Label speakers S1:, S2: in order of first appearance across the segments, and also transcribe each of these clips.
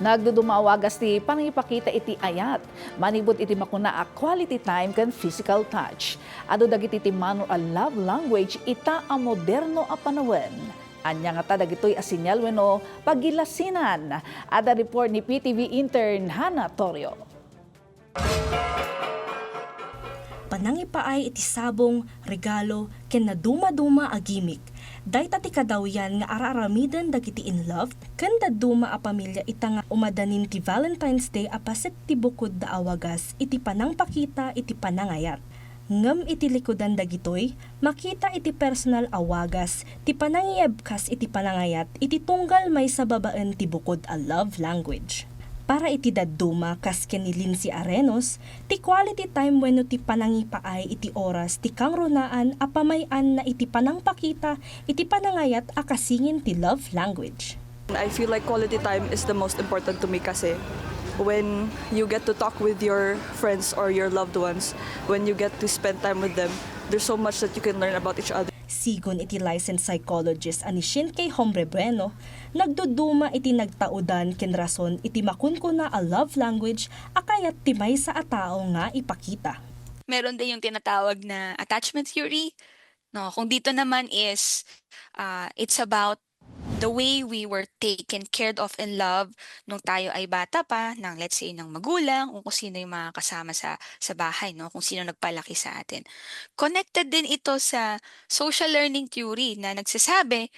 S1: Nagdudumawagas ti panangipakita iti ayat. Manibot iti makuna a quality time kan physical touch. Ado dagiti ti mano a love language ita a moderno a panawen. Anya nga ta dagitoy a sinyal wenno pagilasinan. Ada report ni PTV intern Hana Torrio.
S2: Panangipaay iti sabong, regalo, ken na duma-duma a gimik. Dayta ti kadawyan nga araramiden dagiti in love, ken duma a pamilya ita nga umadanin ti Valentine's Day apaset ti bukod da awagas iti panangpakita iti panangayat. Ngem iti likodan dagitoy, makita iti personal awagas, ti panangiyebkas iti panangayat, iti tunggal may sa babaen ti bukod a love language. Para iti dadduma kas ken ni Lindsay Arenos, ti quality time wenno ti panangipaay iti oras ti kangrunaan a pamayan na iti panangpakita iti panangayat a kasingin ti love language.
S3: I feel like quality time is the most important to me kasi when you get to talk with your friends or your loved ones, when you get to spend time with them, there's so much that you can learn about each other.
S2: Sigon iti licensed psychologist ani Shinkei Hombre Bueno, nagduduma iti nagtaudan ken rason iti makunkuna a love language akayat timay sa atao nga ipakita.
S4: Meron din yung tinatawag na attachment theory. No, kung dito naman is it's about the way we were taken cared of and loved nung tayo ay bata pa, ng let's say ng magulang, o kung sino yung mga kasama sa bahay, no, kung sino nagpalaki sa atin. Connected din ito sa social learning theory na nagsasabi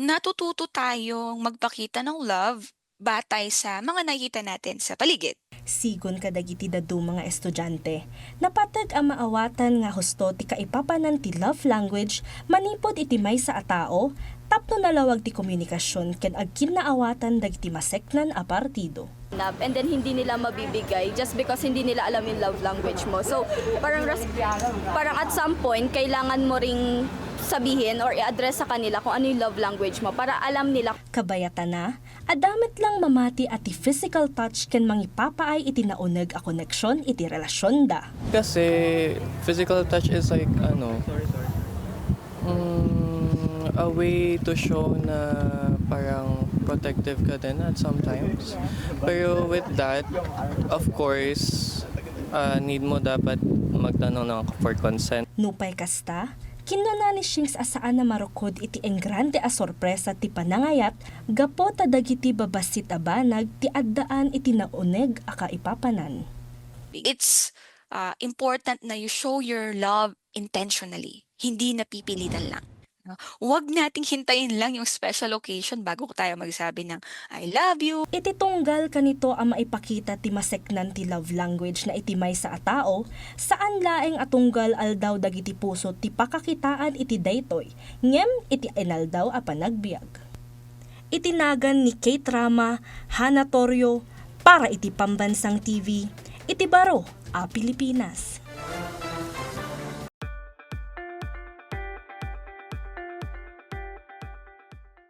S4: natututo tayong magpakita ng love batay sa mga nakikita natin sa paligid.
S2: Sigon kadagiti dadu mga estudyante, napatag ang maawatan nga husto ti kaipapanan ti love language manipod iti may sa atao, tapno nalawag ti komunikasyon ken agkin naawatan dagiti maseknan a partido.
S5: And then hindi nila mabibigay just because hindi nila alam yung love language mo. So parang at some point kailangan mo ring sabihin or i-address sa kanila kung ano yung love language mo para alam nila.
S2: Kabayatan na, adamit lang mamati at ti physical touch ken mangipapaay iti nauneg a koneksyon iti relasyon da.
S6: Kasi physical touch is like a way to show na parang protective ka din at sometimes. Pero with that, of course, need mo dapat magtanong for consent.
S2: Nupay kasta, kinuna ni Shinks asaan na marukod iti engrande a sorpresa ti panangayat, gapo ta dagiti babasit a banag ti addaan iti nauneg a kaipapanan.
S4: It's important na you show your love intentionally, hindi napipilitan lang. Huwag nating hintayin lang yung special occasion bago tayo magsabi ng I love you.
S2: Iti tunggal kanito ang maipakita ti maseknan ti love language na itimay sa atao, saan laeng atunggal aldaw dagiti puso ti pakakitaan iti daytoy, ngem iti inaldaw a panagbiag. Itinagan ni Kate Rama, Hana Torrio, para iti Pambansang TV, iti Baro a Pilipinas.